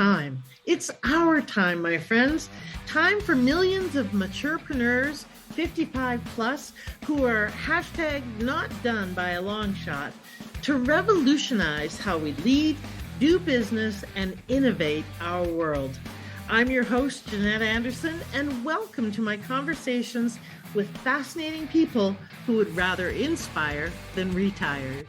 time. It's our time, my friends. Time for millions of maturepreneurs, 55 plus, who are hashtag not done by a long shot, to revolutionize how we lead, do business, and innovate our world. I'm your host, Jeanette Anderson, and welcome to my conversations with fascinating people who would rather inspire than retire.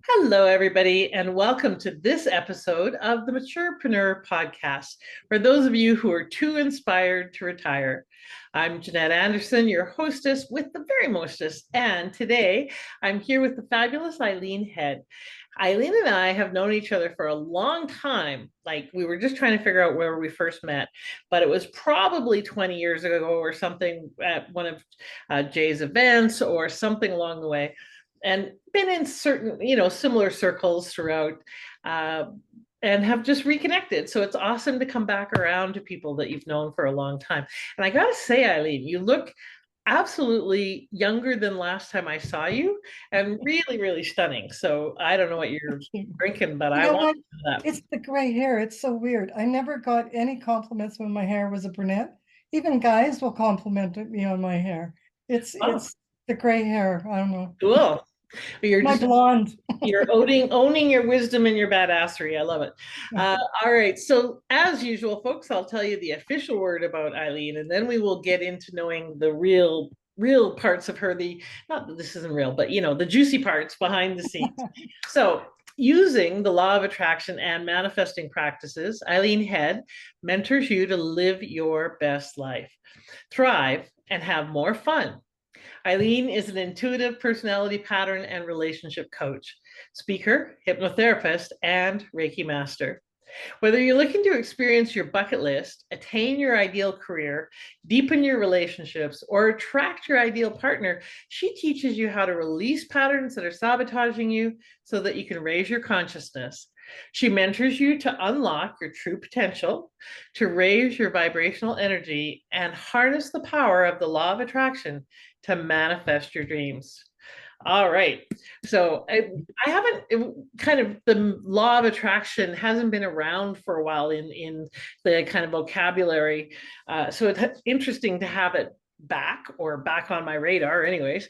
Hello, everybody, and welcome to this episode of the Maturepreneur podcast. For those of you who are too inspired to retire, I'm Jeanette Anderson, your hostess with the very mostest, and today I'm here with the fabulous Eileen Head. Eileen and I have known each other for a long time. Like, we were just trying to figure out where we first met, but it was probably 20 years ago or something at one of Jay's events or something along the way. And been in certain, similar circles throughout, and have just reconnected. So it's awesome to come back around to people that you've known for a long time. And I gotta say, Eileen, you look absolutely younger than last time I saw you, and really, really stunning. So I don't know what you're drinking, but I want that. It's the gray hair. It's so weird. I never got any compliments when my hair was a brunette. Even guys will compliment me on my hair. It's the gray hair. I don't know. Cool. You're my blonde. You're owning your wisdom and your badassery. I love it. All right. So as usual, folks, I'll tell you the official word about Eileen, and then we will get into knowing the real parts of her. Not that this isn't real, but the juicy parts behind the scenes. So using the law of attraction and manifesting practices, Eileen Head mentors you to live your best life, thrive, and have more fun. Eileen is an intuitive personality pattern and relationship coach, speaker, hypnotherapist, and Reiki Master. Whether you're looking to experience your bucket list, attain your ideal career, deepen your relationships, or attract your ideal partner, she teaches you how to release patterns that are sabotaging you so that you can raise your consciousness. She mentors you to unlock your true potential, to raise your vibrational energy, and harness the power of the law of attraction to manifest your dreams. All right. So I haven't the law of attraction hasn't been around for a while in the kind of vocabulary. So it's interesting to have it back on my radar anyways.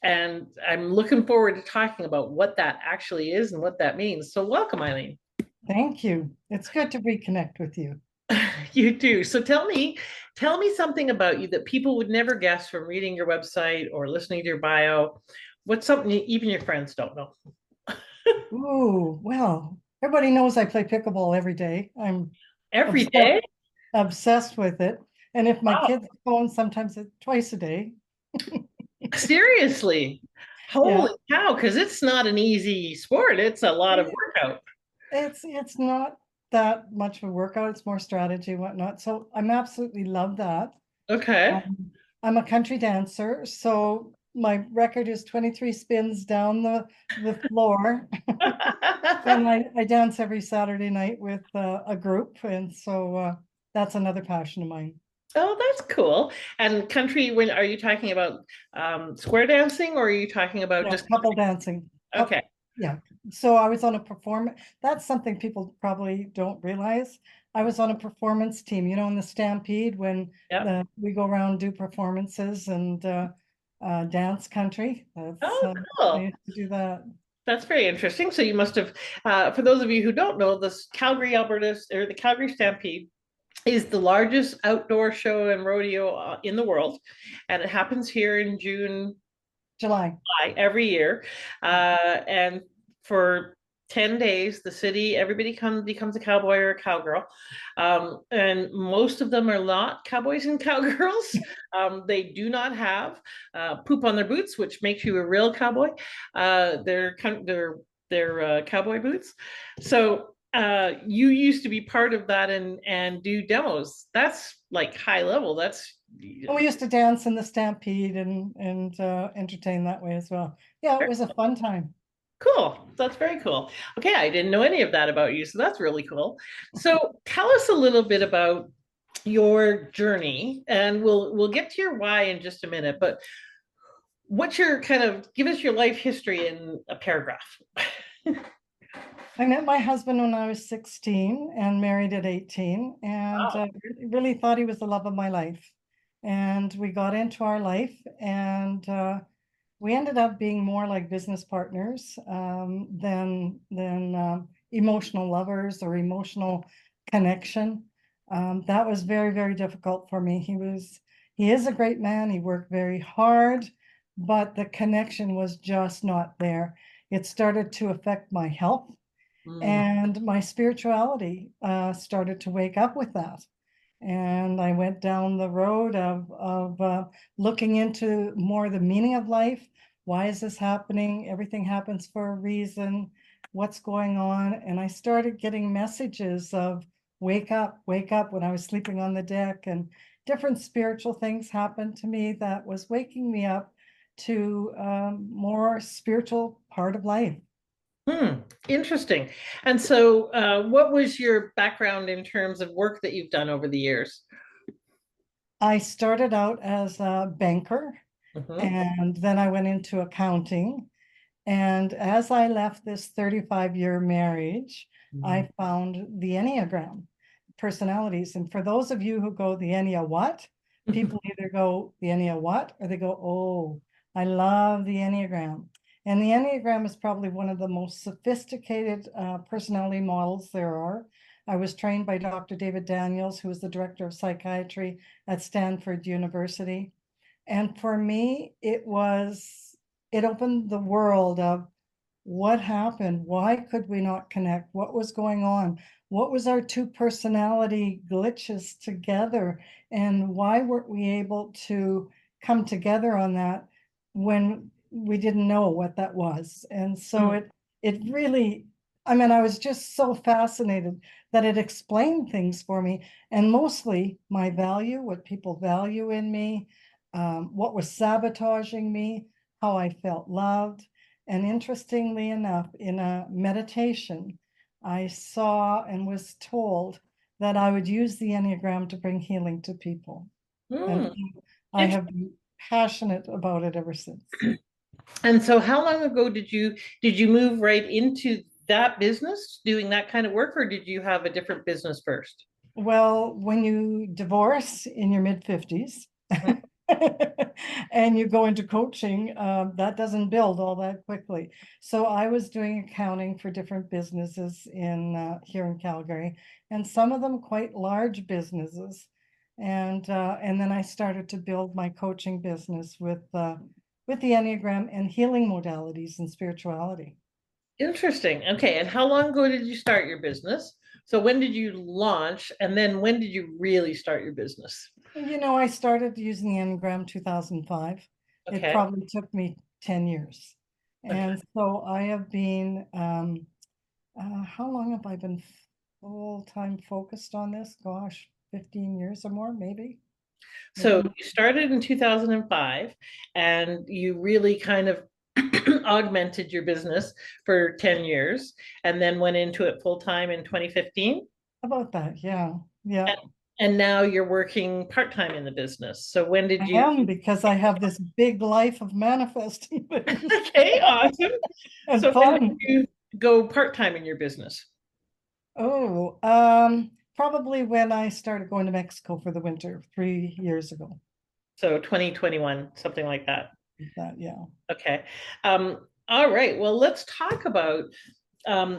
And I'm looking forward to talking about what that actually is and what that means. So welcome, Eileen. Thank you. It's good to reconnect with you. You too. So tell me something about you that people would never guess from reading your website or listening to your bio. What's something even your friends don't know? Ooh, well, everybody knows I play pickleball every day. I'm obsessed with it. And if my kids phone, sometimes it's twice a day. Seriously? Holy cow, because it's not an easy sport. It's a lot of workout. It's not that much of a workout. It's more strategy and whatnot. So I'm absolutely love that. Okay. I'm a country dancer, so my record is 23 spins down the floor. And I dance every Saturday night with a group, and so that's another passion of mine. Oh, that's cool. And country, when are you talking about square dancing, or are you talking about just couple dancing? Okay. Yeah. So I was on a performance. That's something people probably don't realize. I was on a performance team, in the Stampede when we go around and do performances and dance country. Cool. I used to do that. That's very interesting. So you must have, for those of you who don't know, this Calgary, Alberta, or the Calgary Stampede is the largest outdoor show and rodeo in the world. And it happens here in July every year. And for 10 days, the city, everybody becomes a cowboy or a cowgirl. And most of them are not cowboys and cowgirls. They do not have poop on their boots, which makes you a real cowboy. They're cowboy boots. So you used to be part of that and do demos. That's like high level. We used to dance in the Stampede and entertain that way as well. Yeah, it was a fun time. Cool. That's very cool. Okay, I didn't know any of that about you, so that's really cool. So tell us a little bit about your journey, and we'll get to your why in just a minute, but what's your kind of, give us your life history in a paragraph. I met my husband when I was 16 and married at 18, and Wow. really thought he was the love of my life. And we got into our life, and we ended up being more like business partners than emotional lovers or emotional connection. That was very, very difficult for me. He is a great man. He worked very hard, but the connection was just not there. It started to affect my health, Mm. and my spirituality started to wake up with that. And I went down the road of looking into more the meaning of life. Why is this happening? Everything happens for a reason. What's going on? And I started getting messages of wake up, when I was sleeping on the deck, and different spiritual things happened to me that was waking me up to more spiritual part of life. Interesting. And so, what was your background in terms of work that you've done over the years? I started out as a banker, Mhm. and then I went into accounting. And as I left this 35-year marriage, Mm. I found the Enneagram personalities. And for those of you who go the Ennea what, people either go the Ennea what, or they go, oh, I love the Enneagram. And the Enneagram is probably one of the most sophisticated personality models there are. I was trained by Dr. David Daniels, who was the director of psychiatry at Stanford University. And for me, it opened the world of what happened? Why could we not connect? What was going on? What was our two personality glitches together? And why weren't we able to come together on that when we didn't know what that was? And so Mm. it really, I mean, I was just so fascinated that it explained things for me, and mostly my value, what people value in me, what was sabotaging me, how I felt loved. And interestingly enough, in a meditation, I saw and was told that I would use the Enneagram to bring healing to people. And Mm. I have been passionate about it ever since. And so how long ago did you move right into that business doing that kind of work, or did you have a different business first? Well, when you divorce in your mid 50s Mhm. and you go into coaching, that doesn't build all that quickly. So I was doing accounting for different businesses in here in Calgary, and some of them quite large businesses. And then I started to build my coaching business with the Enneagram and healing modalities and spirituality. Interesting. Okay. And how long ago did you start your business? So when did you launch? And then when did you really start your business? You know, I started using the Enneagram 2005. It Okay. probably took me 10 years. Okay. And so I have been, how long have I been full-time focused on this? Gosh, 15 years or more, maybe, maybe So more. you started in 2005 and you really kind of augmented your business for 10 years and then went into it full time in 2015. About that. Yeah. Yeah. And, and now you're working part time in the business. So when did I you? am, because I have this big life of manifesting things Okay, awesome. and So when did fun. you go part time in your business? Oh, probably when I started going to Mexico for the winter 3 years ago. So 2021, something like that. That, yeah. Okay. All right. Well, let's talk about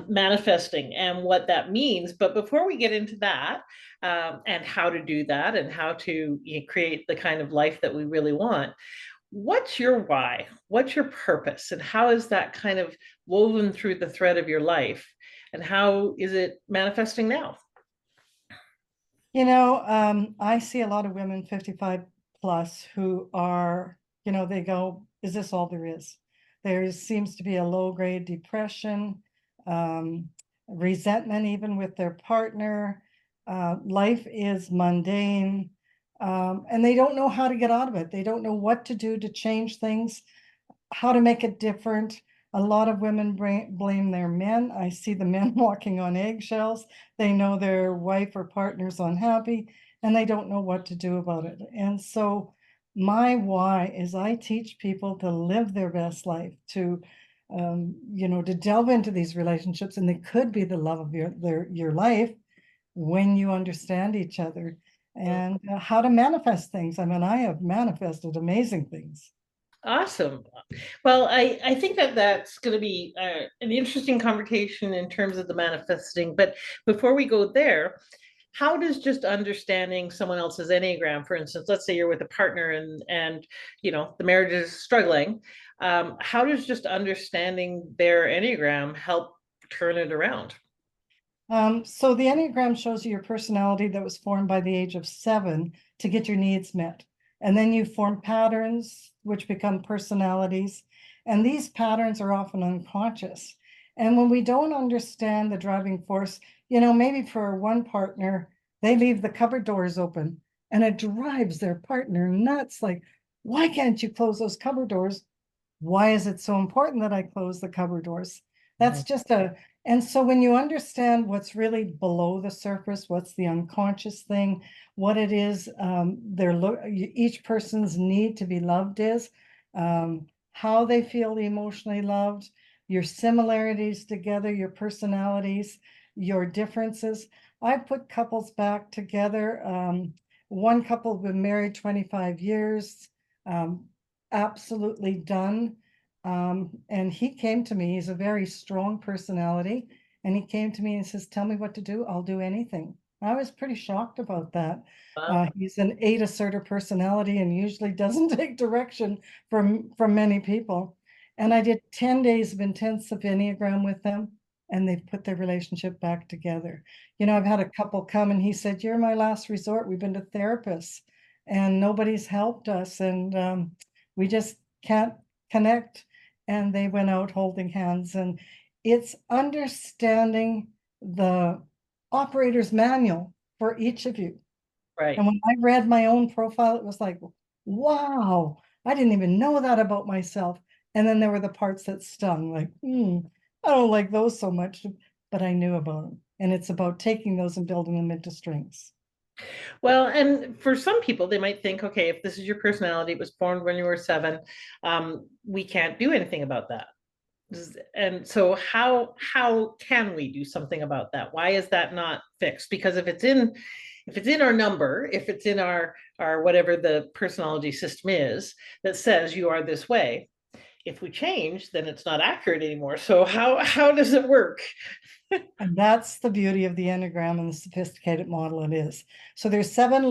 manifesting and what that means. But before we get into that, and how to do that and how to create the kind of life that we really want, what's your why? What's your purpose? And how is that kind of woven through the thread of your life? And how is it manifesting now? You know, I see a lot of women 55 plus who are, they go, is this all there is? There seems to be a low grade depression, um, resentment even with their partner. Life is mundane, and they don't know how to get out of it. They don't know what to do to change things, how to make it different. A lot of women blame their men. I see the men walking on eggshells. They know their wife or partner's unhappy, and they don't know what to do about it. And so my why is I teach people to live their best life, to to delve into these relationships, and they could be the love of your life when you understand each other, and how to manifest things. I mean, I have manifested amazing things. Awesome. Well, I think that that's going to be an interesting conversation in terms of the manifesting. But before we go there, how does just understanding someone else's Enneagram, for instance, let's say you're with a partner and the marriage is struggling, how does just understanding their Enneagram help turn it around? So the Enneagram shows you your personality that was formed by the age of 7 to get your needs met. And then you form patterns which become personalities. And these patterns are often unconscious. And when we don't understand the driving force, maybe for one partner, they leave the cupboard doors open and it drives their partner nuts. Like, why can't you close those cupboard doors? Why is it so important that I close the cupboard doors? That's just and so when you understand what's really below the surface, what's the unconscious thing, what it is, each person's need to be loved is, how they feel emotionally loved, your similarities together, your personalities, your differences. I put couples back together. One couple have been married 25 years, absolutely done. And he came to me, he's a very strong personality. And he came to me and says, tell me what to do. I'll do anything. I was pretty shocked about that. Wow. He's an 8 assertive personality and usually doesn't take direction from many people. And I did 10 days of intensive Enneagram with them, and they've put their relationship back together. I've had a couple come and he said, you're my last resort. We've been to therapists and nobody's helped us. And we just can't connect. And they went out holding hands. And it's understanding the operator's manual for each of you. Right. And when I read my own profile, it was like, wow, I didn't even know that about myself. And then there were the parts that stung, like, I don't like those so much, but I knew about them. And it's about taking those and building them into strengths. Well, and for some people, they might think, okay, if this is your personality, it was formed when you were 7, we can't do anything about that. And so how can we do something about that? Why is that not fixed? Because if it's in our number, if it's in our whatever the personality system is that says you are this way, if we change, then it's not accurate anymore. So how does it work? And that's the beauty of the Enneagram and the sophisticated model it is. So there's 7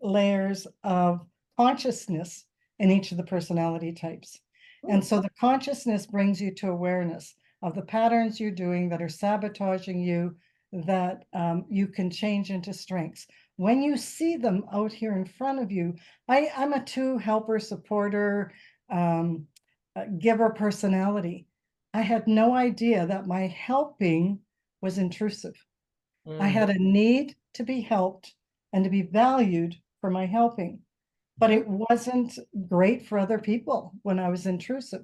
layers of consciousness in each of the personality types. And so the consciousness brings you to awareness of the patterns you're doing that are sabotaging you, that you can change into strengths. When you see them out here in front of you, I'm a 2 helper, supporter, giver personality. I had no idea that my helping was intrusive. I had a need to be helped and to be valued for my helping, but it wasn't great for other people when I was intrusive.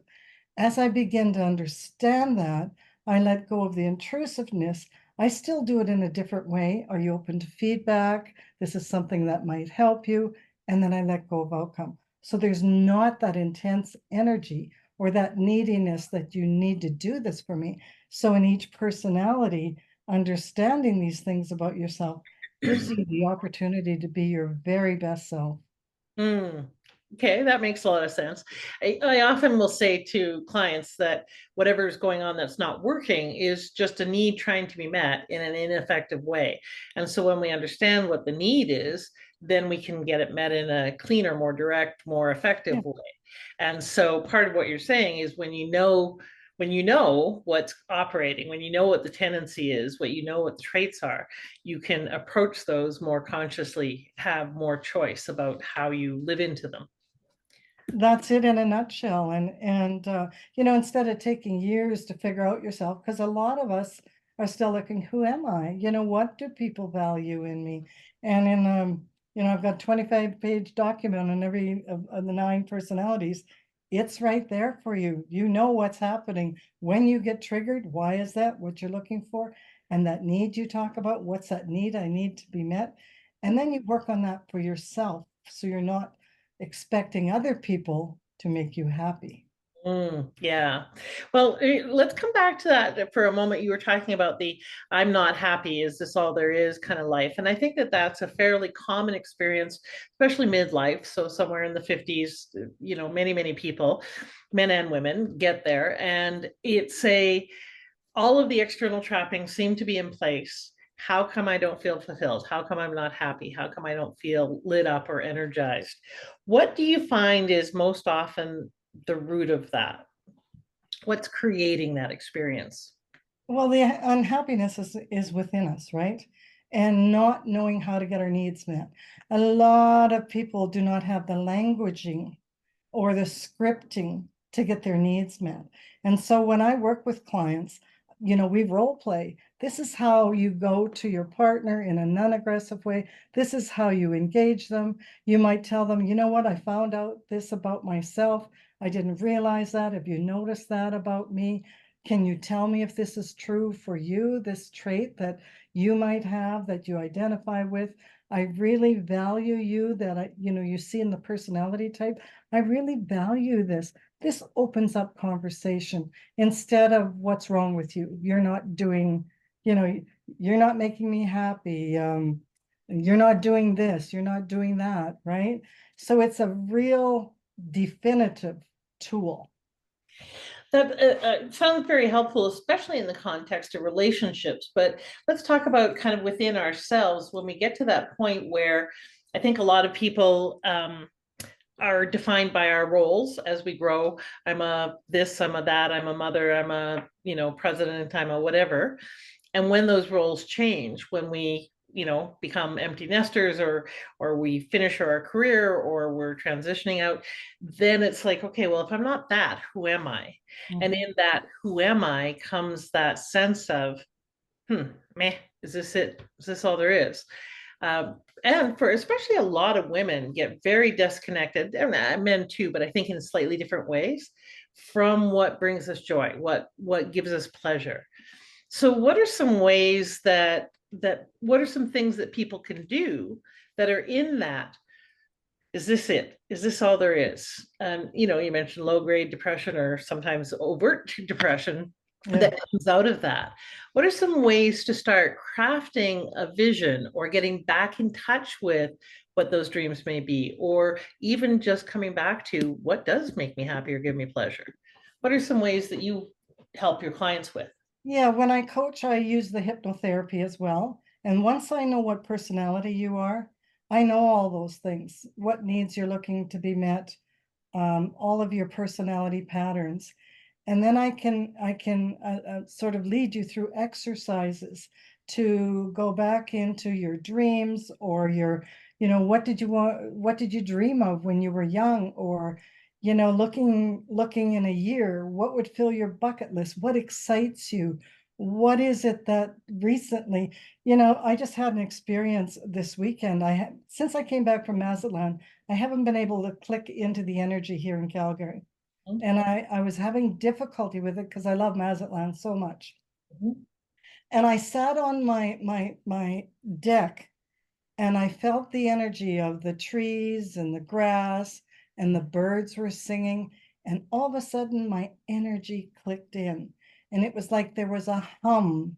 As I began to understand that, I let go of the intrusiveness. I still do it in a different way. Are you open to feedback? This is something that might help you. And then I let go of outcome. So there's not that intense energy or that neediness that you need to do this for me. So in each personality, understanding these things about yourself gives you the opportunity to be your very best self. Mm. Okay, that makes a lot of sense. I often will say to clients that whatever is going on that's not working is just a need trying to be met in an ineffective way. And so when we understand what the need is, then we can get it met in a cleaner, more direct, more effective Yeah. way. And so part of what you're saying is when you know what's operating, when you know what the tendency is, what the traits are, you can approach those more consciously, have more choice about how you live into them. That's it in a nutshell. And instead of taking years to figure out yourself, because a lot of us are still looking, who am I? What do people value in me? And I've got 25-page document on every of the 9 personalities. It's right there for you. You know what's happening when you get triggered. Why is that? What you're looking for? And that need you talk about, what's that need I need to be met? And then you work on that for yourself, so you're not expecting other people to make you happy. Yeah. Well, let's come back to that for a moment. You were talking about the I'm not happy. Is this all there is kind of life? And I think that that's a fairly common experience, especially midlife. So, somewhere in the 50s, many, many people, men and women, get there. And all of the external trappings seem to be in place. How come I don't feel fulfilled? How come I'm not happy? How come I don't feel lit up or energized? What do you find is most often the root of that? What's creating that experience? Well, the unhappiness is within us, right? And not knowing how to get our needs met. A lot of people do not have the languaging or the scripting to get their needs met. And so when I work with clients, we role play. This is how you go to your partner in a non-aggressive way. This is how you engage them. You might tell them, you know what, I found out this about myself. I didn't realize that. Have you noticed that about me? Can you tell me if this is true for you, this trait that you might have that you identify with? I really value you, that you see in the personality type. I really value this. This opens up conversation instead of what's wrong with you. You're not doing, you're not making me happy. You're not doing this, you're not doing that, right? So it's a real definitive tool. That sounds very helpful, especially in the context of relationships. But let's talk about kind of within ourselves when we get to that point where I think a lot of people are defined by our roles as we grow. I'm a this, I'm a that, I'm a mother, I'm a president, I'm a whatever. And when those roles change, when we become empty nesters, or we finish our career, or we're transitioning out, then it's like, okay, well, if I'm not that, who am I? And in that who am I comes that sense of meh, is this it? Is this all there is? And for especially a lot of women get very disconnected, and men too, but I think in slightly different ways, from what brings us joy, what gives us pleasure. So what are some ways that what are some things that people can do that are in that? Is this it? Is this all there is? You mentioned low grade depression or sometimes overt depression that comes out of that. What are some ways to start crafting a vision or getting back in touch with what those dreams may be, or even just coming back to what does make me happy or give me pleasure? What are some ways that you help your clients with? Yeah, when I coach, I use the hypnotherapy as well. And once I know what personality you are, I know all those things, what needs you're looking to be met, all of your personality patterns. And then I can sort of lead you through exercises to go back into your dreams, or what did you want, what did you dream of when you were young, or looking in a year, what would fill your bucket list? What excites you? What is it that recently, I just had an experience this weekend. Since I came back from Mazatlan, I haven't been able to click into the energy here in Calgary. And I was having difficulty with it because I love Mazatlan so much. And I sat on my deck, and I felt the energy of the trees and the grass, and the birds were singing. And all of a sudden, my energy clicked in. And it was like there was a hum.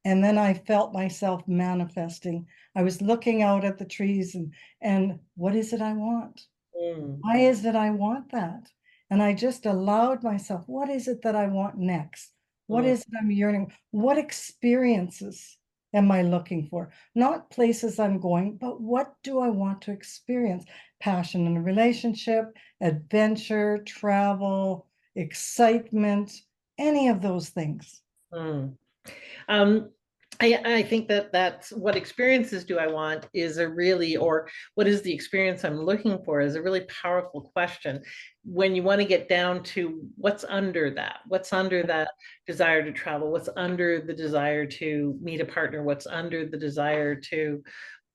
And then I felt myself manifesting. I was looking out at the trees, and what is it I want? Why is it I want that? And I just allowed myself, what is it that I want next? What is it I'm yearning? What experiences am I looking for? Not places I'm going, but what do I want to experience? Passion in a relationship, adventure, travel, excitement, any of those things. Mm. Um, I think that's what experiences do I want is a really, or what is the experience I'm looking for is a really powerful question. When you want to get down to what's under that desire to travel, what's under the desire to meet a partner, what's under the desire to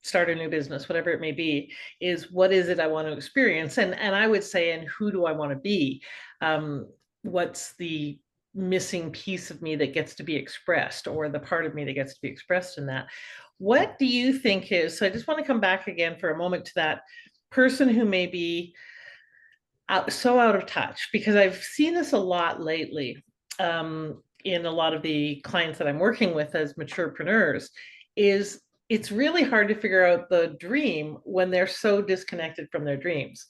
start a new business, whatever it may be, is what is it I want to experience? And I would say, and who do I want to be? What's the missing piece of me that gets to be expressed, or the part of me that gets to be expressed in that. What do you think is, so I just want to come back again for a moment to that person who may be so out of touch, because I've seen this a lot lately in a lot of the clients that I'm working with as maturepreneurs, is it's really hard to figure out the dream when they're so disconnected from their dreams.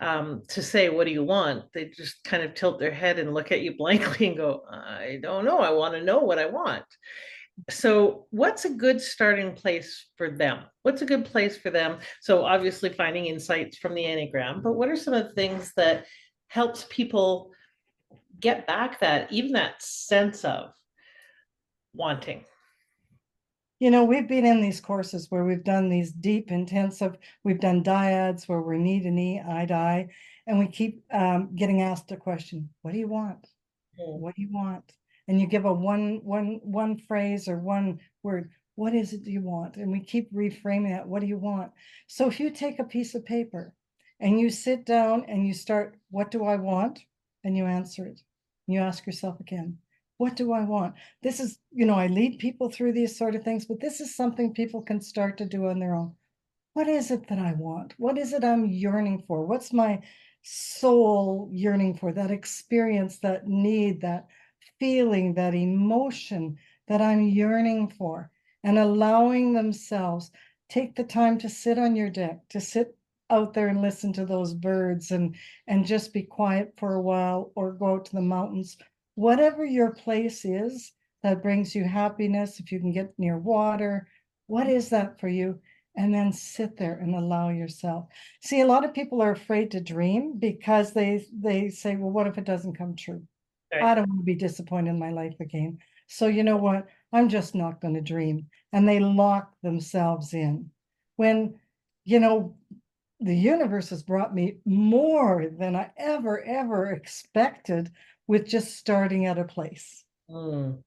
To say, what do you want? They just kind of tilt their head and look at you blankly and go, I don't know. I want to know what I want. So what's a good starting place for them? What's a good place for them? So obviously finding insights from the Enneagram, but what are some of the things that helps people get back that, even that sense of wanting? You know, we've been in these courses where we've done these deep, intensive, we've done dyads where we're knee to knee, eye to eye, and we keep getting asked a question, what do you want? What do you want? And you give a one phrase or one word, what is it do you want? And we keep reframing that, what do you want? So if you take a piece of paper and you sit down and you start, what do I want? And you answer it. You ask yourself again, what do I want? This is, you know, I lead people through these sort of things, but this is something people can start to do on their own. What is it that I want? What is it I'm yearning for? What's my soul yearning for? That experience, that need, that feeling, that emotion that I'm yearning for, and allowing themselves take the time to sit on your deck, to sit out there and listen to those birds and just be quiet for a while, or go out to the mountains. Whatever your place is that brings you happiness, if you can get near water, what is that for you? And then sit there and allow yourself. See, a lot of people are afraid to dream because they say, well, what if it doesn't come true? Right. I don't want to be disappointed in my life again. So you know what? I'm just not going to dream. And they lock themselves in. When, you know, the universe has brought me more than I ever expected with just starting at a place. Mm.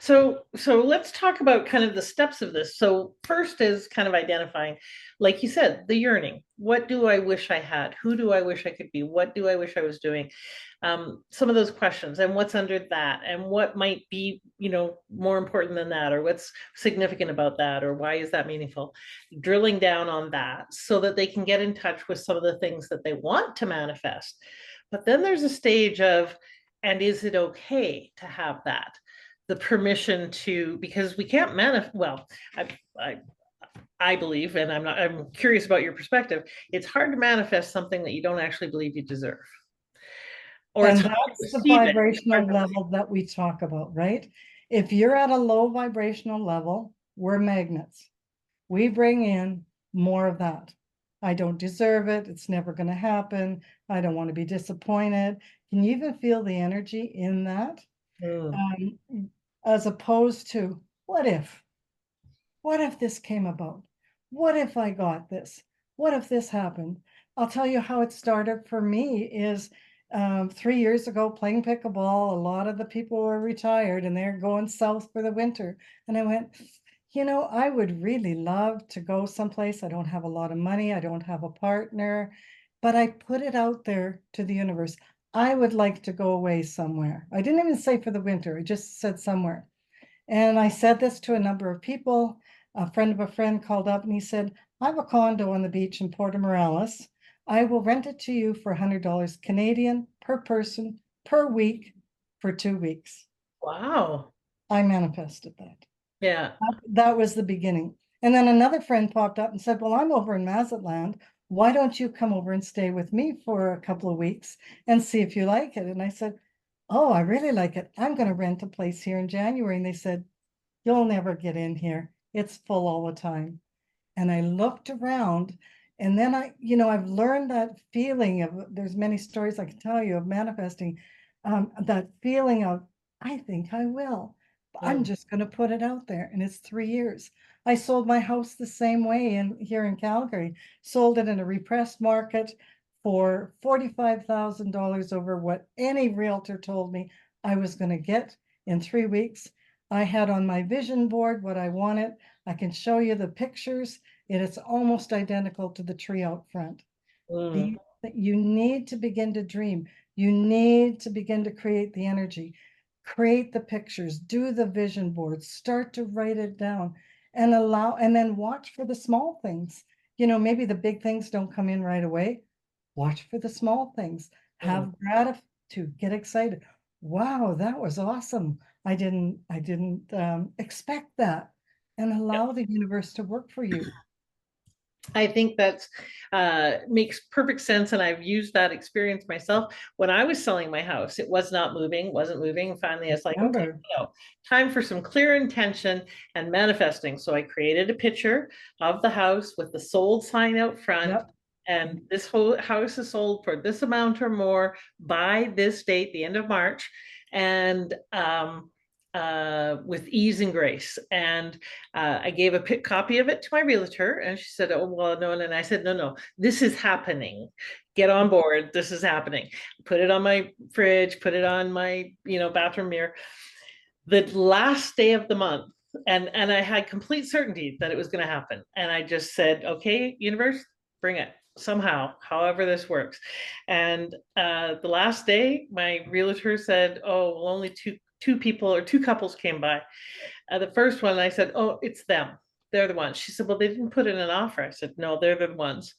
So let's talk about kind of the steps of this. So first is kind of identifying, like you said, the yearning. What do I wish I had? Who do I wish I could be? What do I wish I was doing? Some of those questions, and what's under that, and what might be, you know, more important than that, or what's significant about that, or why is that meaningful? Drilling down on that so that they can get in touch with some of the things that they want to manifest. But then there's a stage of, and is it okay to have that? The permission to, because we can't manifest, well, I I believe, and I'm curious about your perspective, it's hard to manifest something that you don't actually believe you deserve, or it's And hard to that's the receive it. vibrational level that we talk about, right? If you're at a low vibrational level, we're magnets. We bring in more of that. I don't deserve it. It's never going to happen. I don't want to be disappointed. Can you even feel the energy in that? Mm, As opposed to, what if? What if this came about? What if I got this? What if this happened? I'll tell you how it started for me is 3 years ago playing pickleball. A lot of the people were retired and they're going south for the winter. And I went, you know, I would really love to go someplace. I don't have a lot of money. I don't have a partner, but I put it out there to the universe. I would like to go away somewhere. I didn't even say for the winter. I just said somewhere. And I said this to a number of people. A friend of a friend called up and he said, I have a condo on the beach in Porto Morales. I will rent it to you for $100 Canadian per person per week for 2 weeks. wow. I manifested that. Yeah. That was the beginning. And then another friend popped up and said, well, I'm over in Mazatlan. Why don't you come over and stay with me for a couple of weeks and see if you like it? And I said, oh, I really like it. I'm going to rent a place here in January. And they said, you'll never get in here. It's full all the time. And I looked around and then I've learned that feeling of, there's many stories I can tell you of manifesting, that feeling of, I think I will. I'm Mm, just going to put it out there. And it's 3 years. I sold my house the same way here in Calgary, sold it in a repressed market for $45,000 over what any realtor told me I was going to get in 3 weeks. I had on my vision board what I wanted. I can show you the pictures. It is almost identical to the tree out front. mm, You need to begin to dream. You need to begin to create the energy. create the pictures, do the vision boards, start to write it down, and then watch for the small things. Maybe the big things don't come in right away. Watch for the small things. Have gratitude, get excited. Wow, that was awesome. I didn't expect that. And allow the universe to work for you. I think that's makes perfect sense. And I've used that experience myself. When I was selling my house, it was not moving, wasn't moving. Finally, I was like, okay, time for some clear intention and manifesting. So I created a picture of the house with the sold sign out front. Yep. And this whole house is sold for this amount or more by this date, the end of March. And with ease and grace. And I gave a copy of it to my realtor, and she said, "Oh, well, no." And I said, "No, this is happening. Get on board. This is happening." Put it on my fridge, put it on my, bathroom mirror. The last day of the month, and I had complete certainty that it was going to happen. And I just said, "Okay, universe, bring it somehow, however this works." And the last day, my realtor said, "Oh, well, only two people or two couples came by." The first one, I said, "Oh, it's them. They're the ones." She said, "Well, they didn't put in an offer." I said, "No, they're the ones."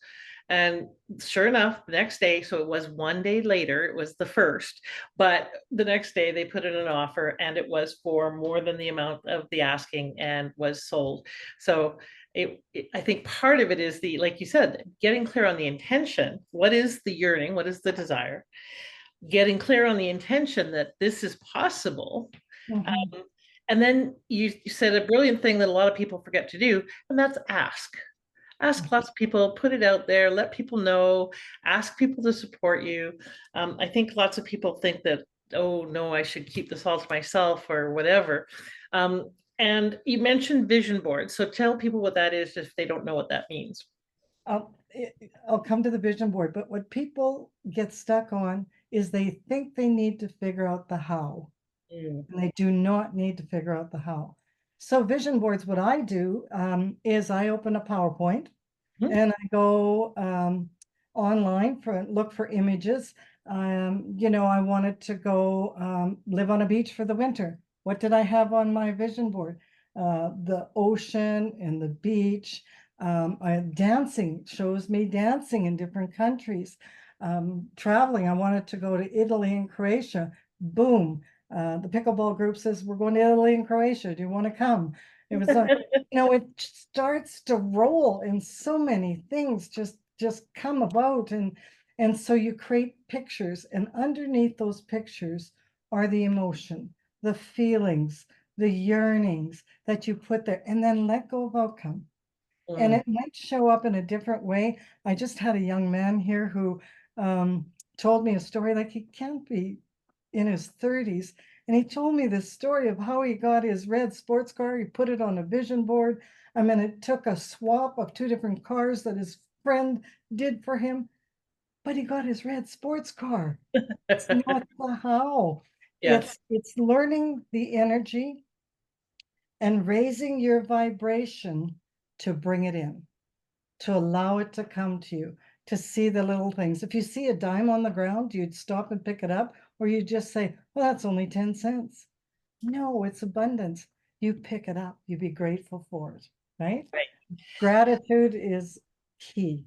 And sure enough, the next day, so it was one day later, it was the first, but the next day they put in an offer, and it was for more than the amount of the asking and was sold. So I think part of it is like you said, getting clear on the intention. What is the yearning? What is the desire? Getting clear on the intention that this is possible. And then you said a brilliant thing that a lot of people forget to do, and that's ask. Ask lots of people, put it out there, let people know, ask people to support you. I think lots of people think that, oh no, I should keep this all to myself or whatever. And you mentioned vision boards. So tell people what that is if they don't know what that means. I'll come to the vision board, but what people get stuck on is they think they need to figure out the how. And they do not need to figure out the how. So vision boards, what I do is I open a PowerPoint and I go online look for images. I wanted to go live on a beach for the winter. What did I have on my vision board? The ocean and the beach. Dancing shows me dancing in different countries. Traveling, I wanted to go to Italy and Croatia. Boom. The pickleball group says, "We're going to Italy and Croatia. Do you want to come?" It was, it starts to roll, and so many things just come about, and so you create pictures, and underneath those pictures are the emotion, the feelings, the yearnings that you put there, and then let go of outcome. And it might show up in a different way. I just had a young man here who told me a story, like he can't be in his 30s. And he told me this story of how he got his red sports car. He put it on a vision board. I mean, it took a swap of two different cars that his friend did for him, but he got his red sports car. It's not the how. Yes. It's learning the energy and raising your vibration to bring it in, to allow it to come to you, to see the little things. If you see a dime on the ground, you'd stop and pick it up, or you just say, "Well, that's only 10 cents. No, it's abundance. You pick it up, you be grateful for it, right? Gratitude is key.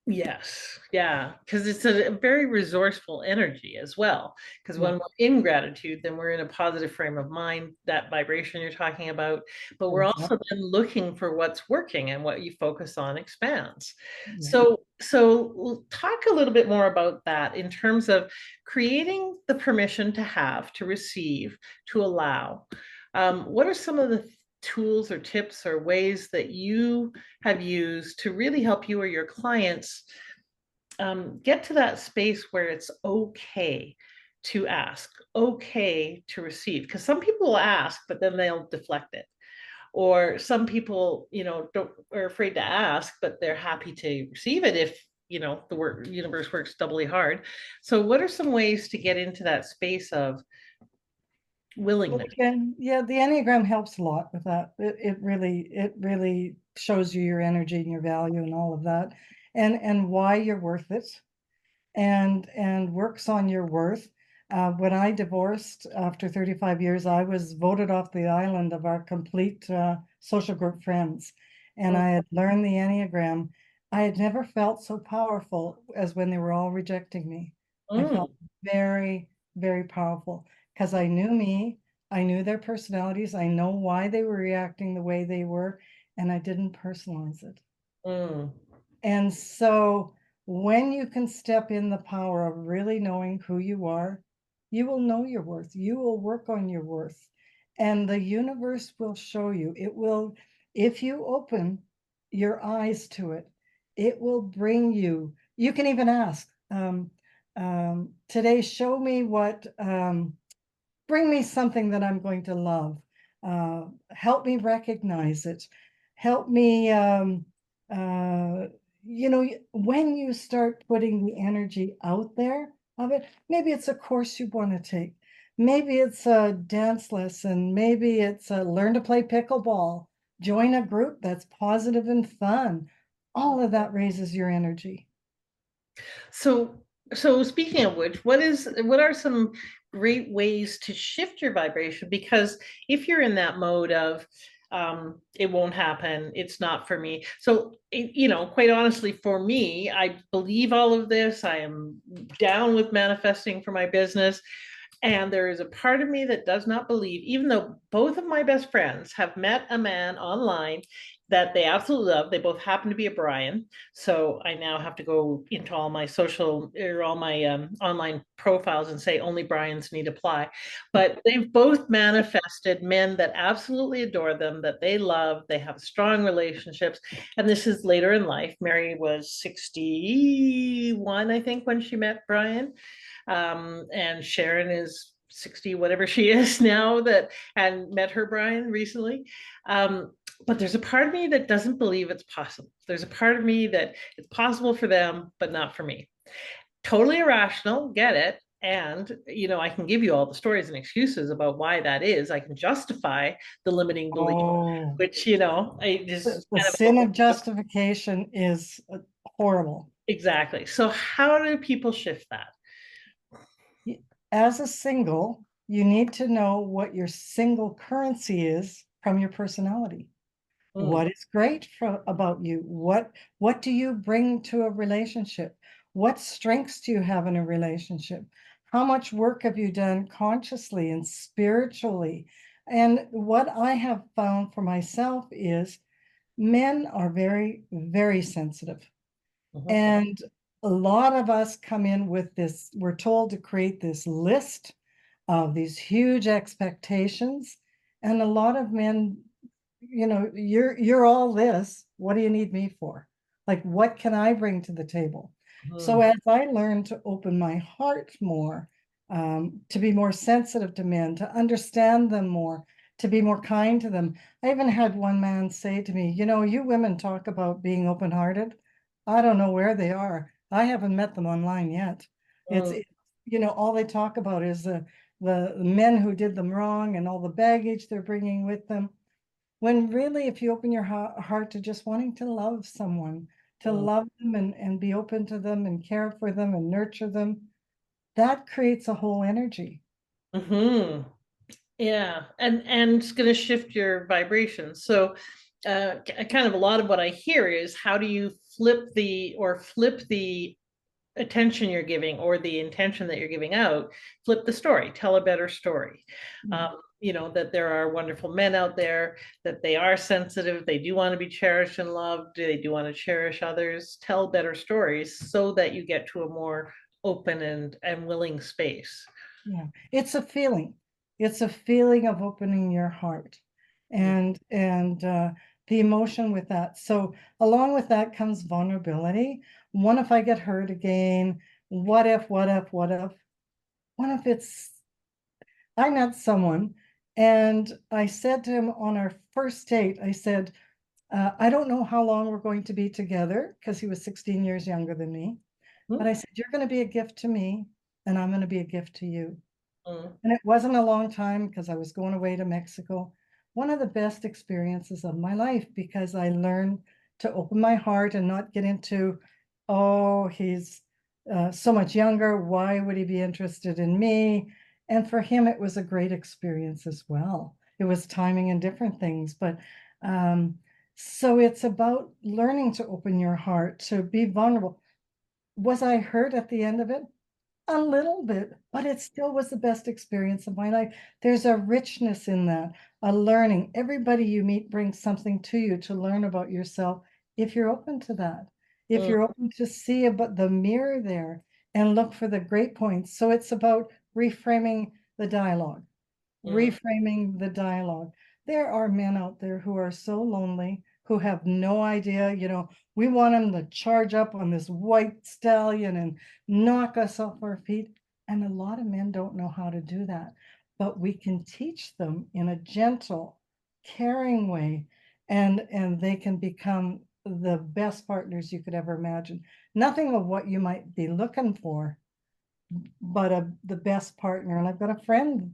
Yes. Yeah. Because it's a very resourceful energy as well. Because when we're in gratitude, then we're in a positive frame of mind, that vibration you're talking about. But we're also then looking for what's working, and what you focus on expands. So talk a little bit more about that in terms of creating the permission to have, to receive, to allow. What are some of the tools or tips or ways that you have used to really help you or your clients get to that space where it's okay to ask, okay to receive? Because some people will ask, but then they'll deflect it. Or some people, are afraid to ask, but they're happy to receive it if the universe works doubly hard. So what are some ways to get into that space of willingness? Again, yeah, the Enneagram helps a lot with that. It really shows you your energy and your value and all of that, and why you're worth it, and works on your worth. When I divorced after 35 years, I was voted off the island of our complete social group friends. And Mm, I had learned the Enneagram. I had never felt so powerful as when they were all rejecting me. I mm, felt very, very powerful because I knew me, I knew their personalities, I know why they were reacting the way they were, and I didn't personalize it. mm. And so when you can step in the power of really knowing who you are, you will know your worth. You will work on your worth. And the universe will show you. It will, if you open your eyes to it, it will bring you. You can even ask, today, show me what, bring me something that I'm going to love. Help me recognize it. Help me, uh, when you start putting the energy out there of it, maybe it's a course you want to take. Maybe it's a dance lesson. Maybe it's a learn to play pickleball. Join a group that's positive and fun. All of that raises your energy. So, so speaking of which, what are some great ways to shift your vibration? Because if you're in that mode of it won't happen, it's not for me. So, quite honestly, for me, I believe all of this. I am down with manifesting for my business. And there is a part of me that does not believe, even though both of my best friends have met a man online that they absolutely love. They both happen to be a Brian. So I now have to go into all my social or all my online profiles and say only Brian's need apply. But they've both manifested men that absolutely adore them, that they love, they have strong relationships. And this is later in life. Mary was 61, I think, when she met Brian. And Sharon is 60, whatever she is now, that and met her Brian recently. But there's a part of me that doesn't believe it's possible. There's a part of me that it's possible for them, but not for me. Totally irrational, get it. And, I can give you all the stories and excuses about why that is. I can justify the limiting belief, Oh, which, I just the kind of sin of justification is horrible. exactly. So, how do people shift that? As a single, you need to know what your single currency is from your personality. Mm, What is great about you? What do you bring to a relationship? What strengths do you have in a relationship? How much work have you done consciously and spiritually? And what I have found for myself is men are very, very sensitive. mhm, And a lot of us come in with this, we're told to create this list of these huge expectations. And a lot of men, you're all this. What do you need me for? Like, what can I bring to the table? So mhm, as I learned to open my heart more, to be more sensitive to men, to understand them more, to be more kind to them. I even had one man say to me, you women talk about being open-hearted. I don't know where they are. I haven't met them online yet. It's, mm, all they talk about is the men who did them wrong and all the baggage they're bringing with them. When really, if you open your heart to just wanting to love someone, to mm. love them and be open to them and care for them and nurture them, that creates a whole energy. Hmm. Yeah, and it's going to shift your vibrations. So, kind of a lot of what I hear is how do you flip the attention you're giving or the intention that you're giving out, flip the story, tell a better story. Yeah. That there are wonderful men out there, that they are sensitive, they do want to be cherished and loved, they do want to cherish others, tell better stories so that you get to a more open and willing space. Yeah, it's a feeling. It's a feeling of opening your heart and the emotion with that. So along with that comes vulnerability. What if I get hurt again? What if, what if, what if? What if it's I met someone and I said to him on our first date, I said, I don't know how long we're going to be together because he was 16 years younger than me. But I said, you're going to be a gift to me and I'm going to be a gift to you. Mm-hmm. And it wasn't a long time because I was going away to Mexico. One of the best experiences of my life because I learned to open my heart and not get into, oh, he's so much younger. Why would he be interested in me? And for him, it was a great experience as well. It was timing and different things. But so it's about learning to open your heart, to be vulnerable. Was I hurt at the end of it? A little bit, but it still was the best experience of my life. There's a richness in that, a learning. Everybody you meet brings something to you to learn about yourself if you're open to that. If Mm, you're open to see about the mirror there and look for the great points. So it's about reframing the dialogue, mm, reframing the dialogue. There are men out there who are so lonely, who have no idea, we want them to charge up on this white stallion and knock us off our feet. And a lot of men don't know how to do that. But we can teach them in a gentle, caring way, and they can become the best partners you could ever imagine. Nothing of what you might be looking for, but the best partner. And I've got a friend,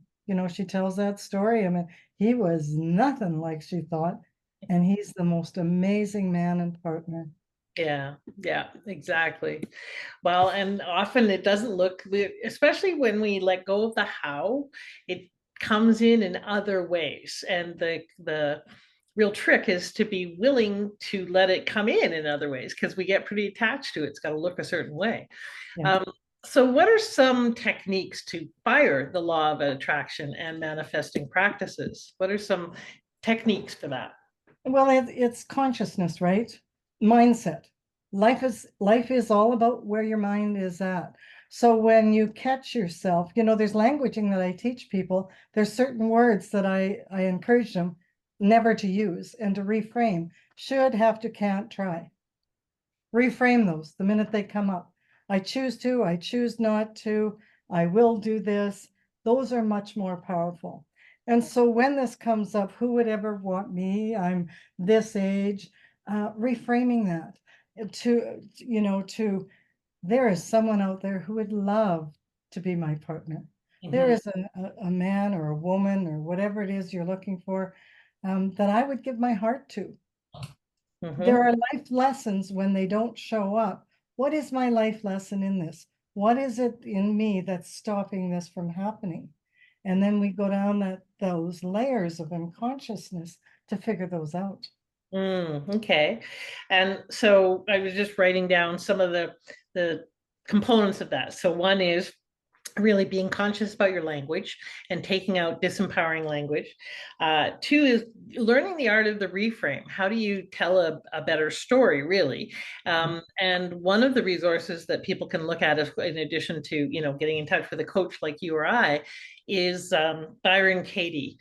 she tells that story. I mean, he was nothing like she thought, and he's the most amazing man and partner. yeah, yeah, exactly. Well, and often it doesn't look, especially when we let go of the how, it comes in other ways. And the real trick is to be willing to let it come in other ways, because we get pretty attached to it. It's got to look a certain way. Yeah. Um, so, what are some techniques to fire the law of attraction and manifesting practices? What are some techniques for that? Well, it's consciousness, right? Mindset. Life is all about where your mind is at. So when you catch yourself, there's languaging that I teach people. There's certain words that I encourage them never to use and to reframe. Should, have to, can't, try. Reframe those the minute they come up. I choose to, I choose not to, I will do this. Those are much more powerful. And so when this comes up, who would ever want me? I'm this age. Reframing that to there is someone out there who would love to be my partner. There Mhm, is a man or a woman or whatever it is you're looking for, that I would give my heart to. mhm, There are life lessons when they don't show up. What is my life lesson in this? What is it in me that's stopping this from happening? And then we go down those layers of unconsciousness to figure those out. okay. And so I was just writing down some of the components of that. So one is really being conscious about your language and taking out disempowering language. Two is learning the art of the reframe. How do you tell a better story, really? And one of the resources that people can look at, in addition to getting in touch with a coach like you or I, is Byron Katie,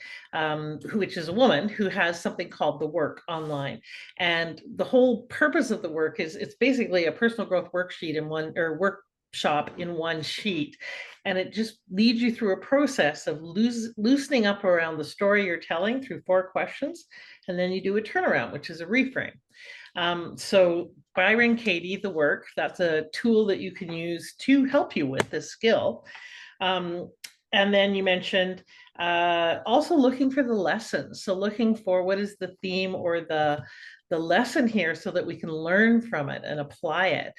which is a woman who has something called The Work online. And the whole purpose of the work is it's basically a personal growth worksheet in one, or workshop in one sheet, and it just leads you through a process of loosening up around the story you're telling through 4 questions, and then you do a turnaround, which is a reframe. So Byron Katie, The Work, that's a tool that you can use to help you with this skill. um, and then you mentioned also looking for the lessons. So looking for what is the theme or the lesson here, so that we can learn from it and apply it,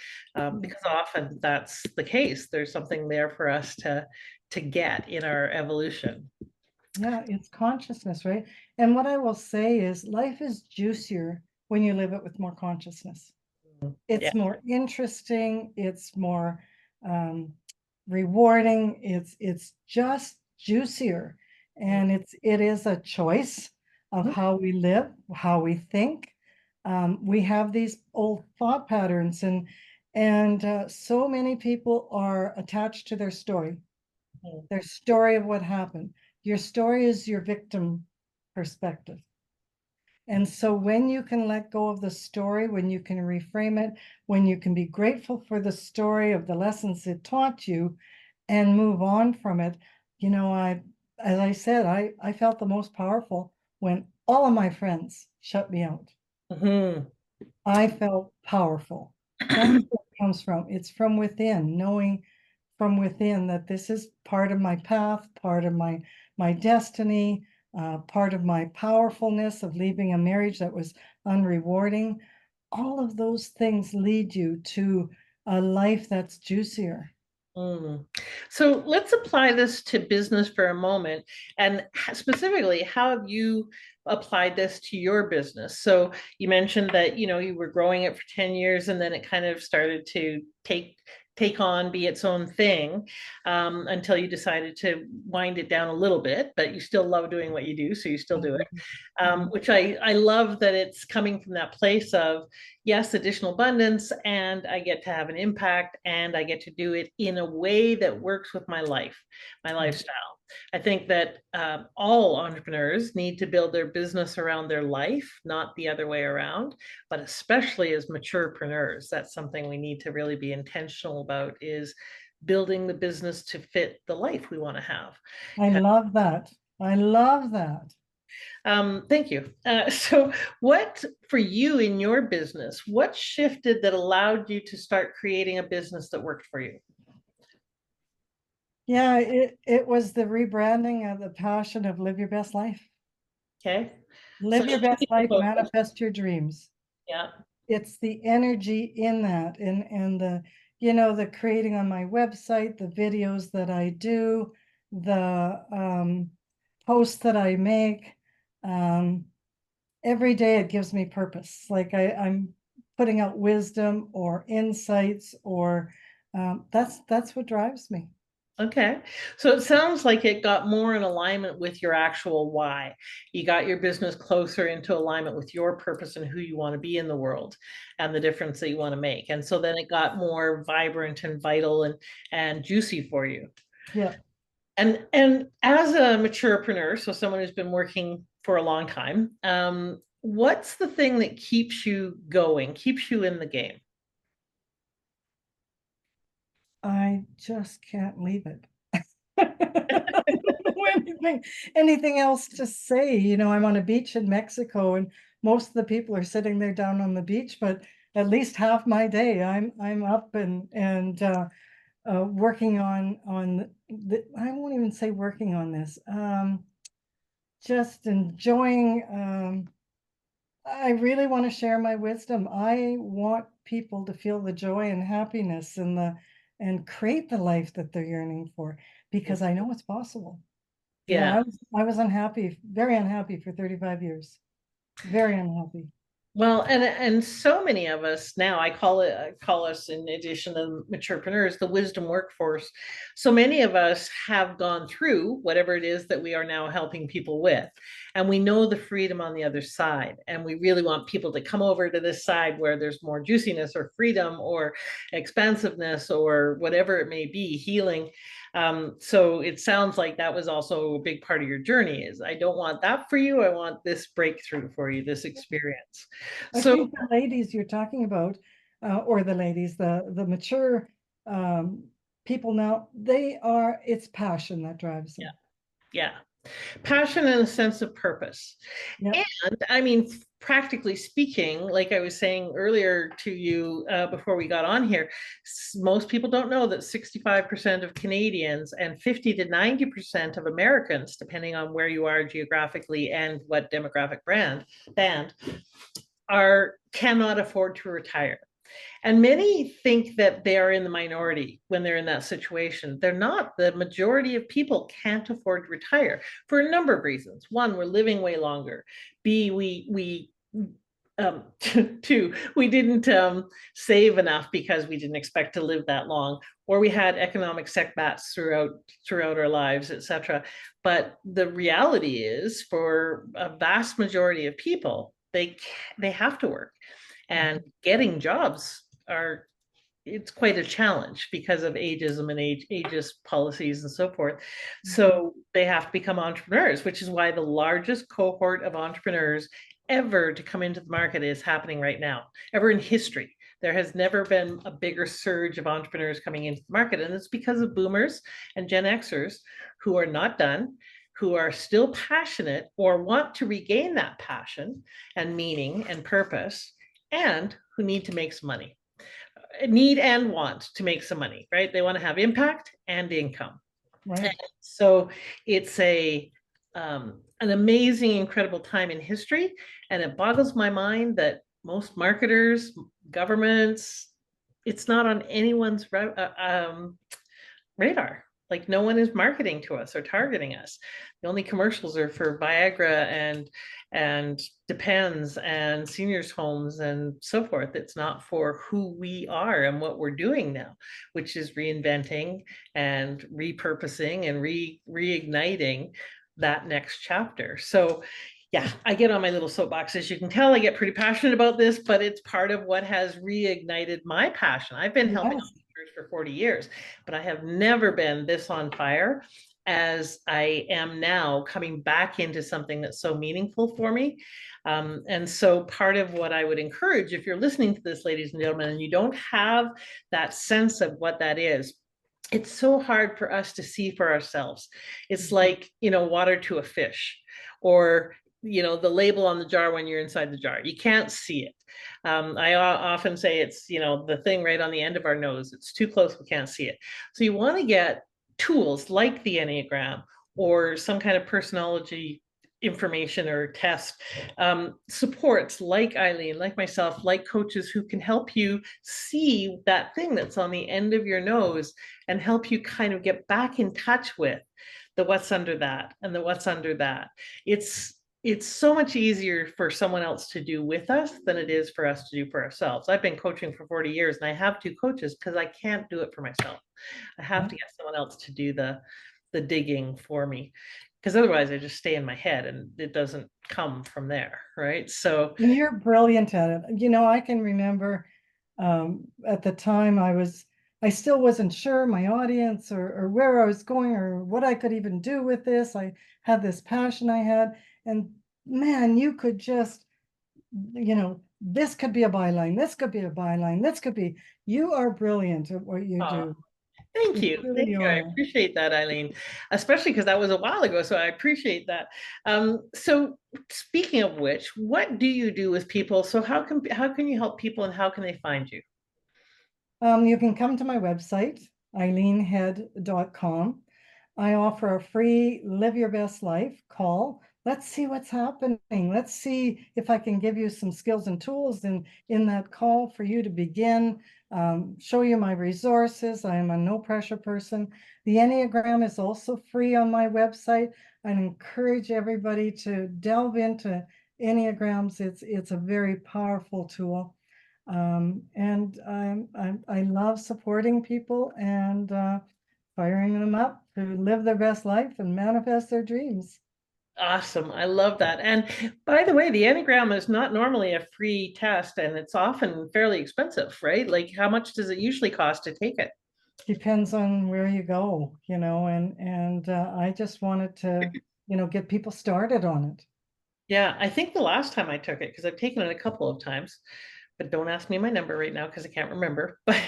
because often that's the case. There's something there for us to get in our evolution. Yeah, it's consciousness, right? And what I will say is life is juicier when you live it with more consciousness. Yeah. It's more interesting, it's more um, rewarding, it's just juicier. And it is a choice of how we live, how we think. We have these old thought patterns, and so many people are attached to their story of what happened. Your story is your victim perspective. And so when you can let go of the story, when you can reframe it, when you can be grateful for the story of the lessons it taught you and move on from it, as I said, I felt the most powerful when all of my friends shut me out. Mhm. I felt powerful. That's where it comes from. It's from within, knowing from within that this is part of my path, part of my destiny, part of my powerfulness of leaving a marriage that was unrewarding. All of those things lead you to a life that's juicier. Mm. So let's apply this to business for a moment. And specifically, how have you applied this to your business? So you mentioned that, you were growing it for 10 years and then it kind of started to take on, be its own thing, until you decided to wind it down a little bit, but you still love doing what you do, so you still do it. Which I love that it's coming from that place of, yes, additional abundance, and I get to have an impact, and I get to do it in a way that works with my life, my lifestyle. I think that all entrepreneurs need to build their business around their life, not the other way around, but especially as maturepreneurs, that's something we need to really be intentional about, is building the business to fit the life we want to have. I love that. I love that. Thank you. So what for you in your business, what shifted that allowed you to start creating a business that worked for you? Yeah, it was the rebranding of the passion of live your best life. Okay. So Live your best life, focus. manifest your dreams. Yeah. It's the energy in that, and the creating on my website, the videos that I do, the posts that I make. Every day it gives me purpose. Like I'm putting out wisdom or insights, or that's what drives me. Okay. So it sounds like it got more in alignment with your actual why. You got your business closer into alignment with your purpose and who you want to be in the world and the difference that you want to make. And so then it got more vibrant and vital and juicy for you. Yeah. And as a maturepreneur, so someone who's been working for a long time, what's the thing that keeps you going, keeps you in the game? I just can't leave it. I don't know anything else to say. I'm on a beach in Mexico, and most of the people are sitting there down on the beach, but at least half my day I'm up and working on I won't even say working on this. Just enjoying. I really want to share my wisdom. I want people to feel the joy and happiness and create the life that they're yearning for, because I know it's possible. Yeah. I was unhappy, very unhappy for 35 years. Very unhappy. Well, and so many of us now, I call us, in addition to maturepreneurs, the wisdom workforce. So many of us have gone through whatever it is that we are now helping people with, and we know the freedom on the other side. And we really want people to come over to this side where there's more juiciness or freedom or expansiveness or whatever it may be, healing. So it sounds like that was also a big part of your journey, is I don't want that for you. I want this breakthrough for you, this experience. I So think the ladies you're talking about, or the ladies, the mature people now, it's passion that drives yeah, them. yeah. Passion and a sense of purpose. Yeah. And I mean, practically speaking, like I was saying earlier to you before we got on here, most people don't know that 65% of Canadians and 50 to 90% of Americans, depending on where you are geographically and what demographic band, cannot afford to retire. And many think that they are in the minority when they're in that situation. They're not. The majority of people can't afford to retire for a number of reasons. One, we're living way longer. B, we two, we didn't save enough because we didn't expect to live that long, or we had economic setbacks throughout our lives, etc. But the reality is, for a vast majority of people, they have to work, and getting jobs it's quite a challenge because of ageism and ageist policies and so forth. So they have to become entrepreneurs, which is why the largest cohort of entrepreneurs ever to come into the market is happening right now, ever in history. There has never been a bigger surge of entrepreneurs coming into the market. And it's because of boomers and Gen Xers who are not done, who are still passionate or want to regain that passion and meaning and purpose, and who need to make some money, need and want to make some money, right? They want to have impact and income. Right. And so it's an amazing, incredible time in history. And it boggles my mind that most marketers, governments, it's not on anyone's radar. Like no one is marketing to us or targeting us. The only commercials are for Viagra and Depends and seniors homes and so forth. It's not for who we are and what we're doing now, which is reinventing and repurposing and reigniting that next chapter. So yeah, I get on my little soapbox. As you can tell, I get pretty passionate about this, but it's part of what has reignited my passion. I've been helping Yes. for 40 years, but I have never been this on fire as I am now, coming back into something that's so meaningful for me. And so part of what I would encourage, if you're listening to this, ladies and gentlemen, and you don't have that sense of what that is, it's so hard for us to see for ourselves. It's like, water to a fish, or the label on the jar when you're inside the jar. You can't see it. I often say it's, the thing right on the end of our nose. It's too close, we can't see it. So you want to get tools like the Enneagram or some kind of personality information or test, supports like Eileen, like myself, like coaches who can help you see that thing that's on the end of your nose and help you kind of get back in touch with the what's under that and the what's under that. It's so much easier for someone else to do with us than it is for us to do for ourselves. I've been coaching for 40 years and I have 2 coaches because I can't do it for myself. I have to get someone else to do the digging for me, because otherwise I just stay in my head and it doesn't come from there, right? So And you're brilliant at it. I can remember at the time I still wasn't sure my audience or where I was going or what I could even do with this. I had this passion I had, and man, you could just, this could be a byline, this could be a byline, you are brilliant at what you do. thank You you. Thank really you. I are. appreciate that, Eileen, especially because that was a while ago. So I appreciate that. So speaking of which, what do you do with people? So how can you help people and how can they find you? You can come to my website, eileenhead.com. I offer a free Live Your Best Life call. Let's see what's happening. Let's see if I can give you some skills and tools in that call for you to begin, show you my resources. I am a no pressure person. The Enneagram is also free on my website. I encourage everybody to delve into Enneagrams. It's a very powerful tool. And I love supporting people and firing them up to live their best life and manifest their dreams. Awesome. I love that. And by the way, the Enneagram is not normally a free test and it's often fairly expensive, right? Like how much does it usually cost to take it? Depends on where you go, and I just wanted to, get people started on it. Yeah, I think the last time I took it, because I've taken it a couple of times, but don't ask me my number right now because I can't remember. But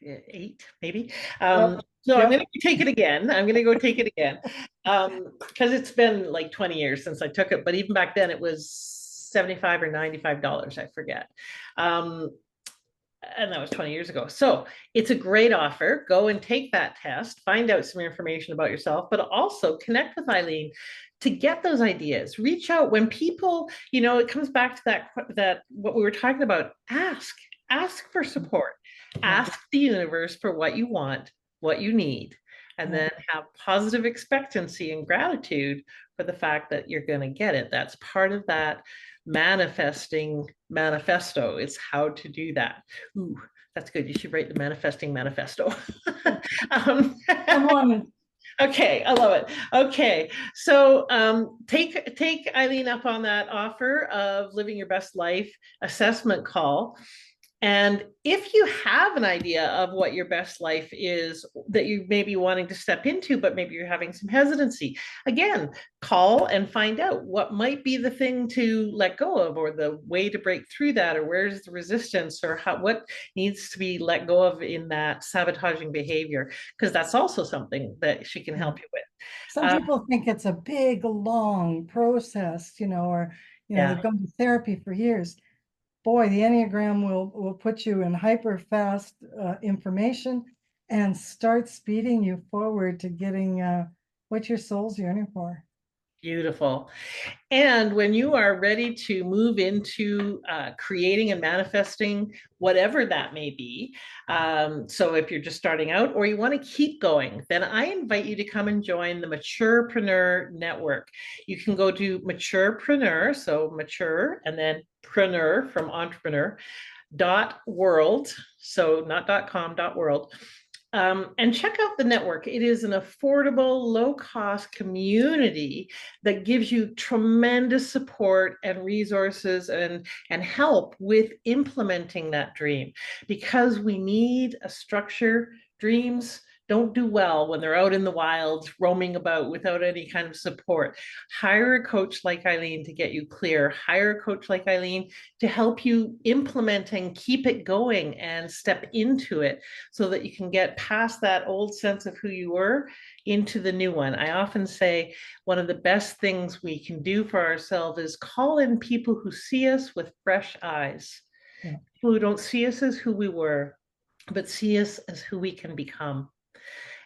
8, maybe. Yep. So I'm Yep. going to take it again. I'm going to go take it again because it's been like 20 years since I took it. But even back then, it was 75 or $95. I forget. Um, and that was 20 years ago. So it's a great offer. Go and take that test, find out some information about yourself, but also connect with Eileen to get those ideas. Reach out when people, it comes back to that what we were talking about. Ask for support. Ask the universe for what you want, what you need, and then have positive expectancy and gratitude for the fact that you're going to get it. That's part of that manifesting manifesto. It's how to do that. Ooh, that's good. You should write the manifesting manifesto. um, Come on. okay, I love it. Okay, so take Eileen up on that offer of living your best life assessment call. And if you have an idea of what your best life is that you may be wanting to step into, but maybe you're having some hesitancy, again, call and find out what might be the thing to let go of or the way to break through that, or where's the resistance or what needs to be let go of in that sabotaging behavior, because that's also something that she can help you with. Some people think it's a big, long process, or, Yeah. they've gone to therapy for years. Boy, the Enneagram will put you in hyper fast information and start speeding you forward to getting what your soul's yearning for. Beautiful. And when you are ready to move into creating and manifesting whatever that may be, so if you're just starting out or you want to keep going, then I invite you to come and join the Maturepreneur Network. You can go to Maturepreneur, so mature and then preneur from entrepreneur .world, so not .com, .world. And check out the network. It is an affordable, low-cost community that gives you tremendous support and resources and help with implementing that dream. Because we need a structure, dreams don't do well when they're out in the wild, roaming about without any kind of support. Hire a coach like Eileen to get you clear. Hire a coach like Eileen to help you implement and keep it going and step into it so that you can get past that old sense of who you were into the new one. I often say one of the best things we can do for ourselves is call in people who see us with fresh eyes, people who don't see us as who we were, but see us as who we can become.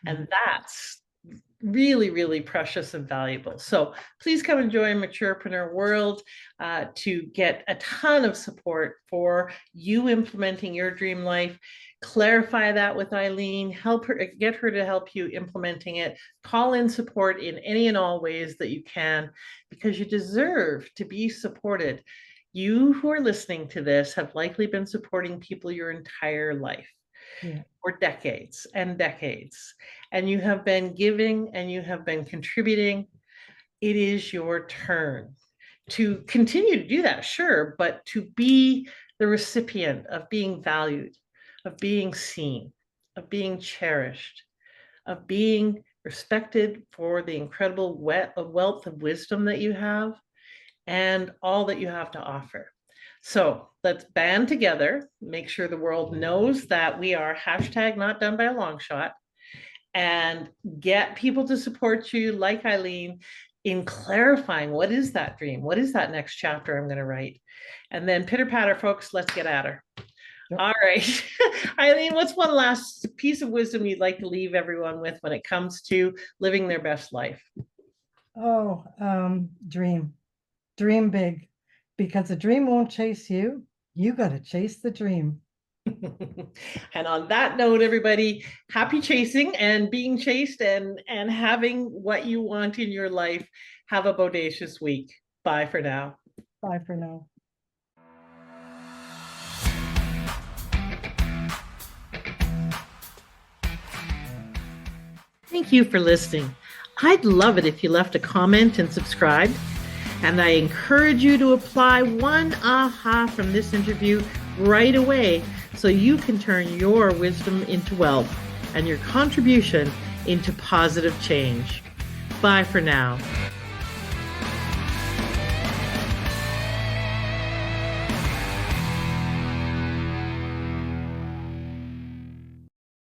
And that's really, really precious and valuable. So please come and join Maturepreneur World to get a ton of support for you implementing your dream life. Clarify that with Eileen, help her, get her to help you implementing it. Call in support in any and all ways that you can, because you deserve to be supported. You who are listening to this have likely been supporting people your entire life. For decades and decades, and you have been giving and you have been contributing. It is your turn to continue to do that, sure, but to be the recipient of being valued, of being seen, of being cherished, of being respected for the incredible wealth of wisdom that you have and all that you have to offer. So let's band together, make sure the world knows that we are hashtag not done by a long shot, and get people to support you like Eileen in clarifying what is that dream? What is that next chapter I'm going to write? And then pitter patter, folks, let's get at her. Yep. All right. Eileen, what's one last piece of wisdom you'd like to leave everyone with when it comes to living their best life? Oh, dream big. Because the dream won't chase you. You got to chase the dream. And on that note, everybody, happy chasing and being chased and having what you want in your life. Have a bodacious week. Bye for now. Bye for now. Thank you for listening. I'd love it if you left a comment and subscribed. And I encourage you to apply one aha from this interview right away so you can turn your wisdom into wealth and your contribution into positive change. Bye for now.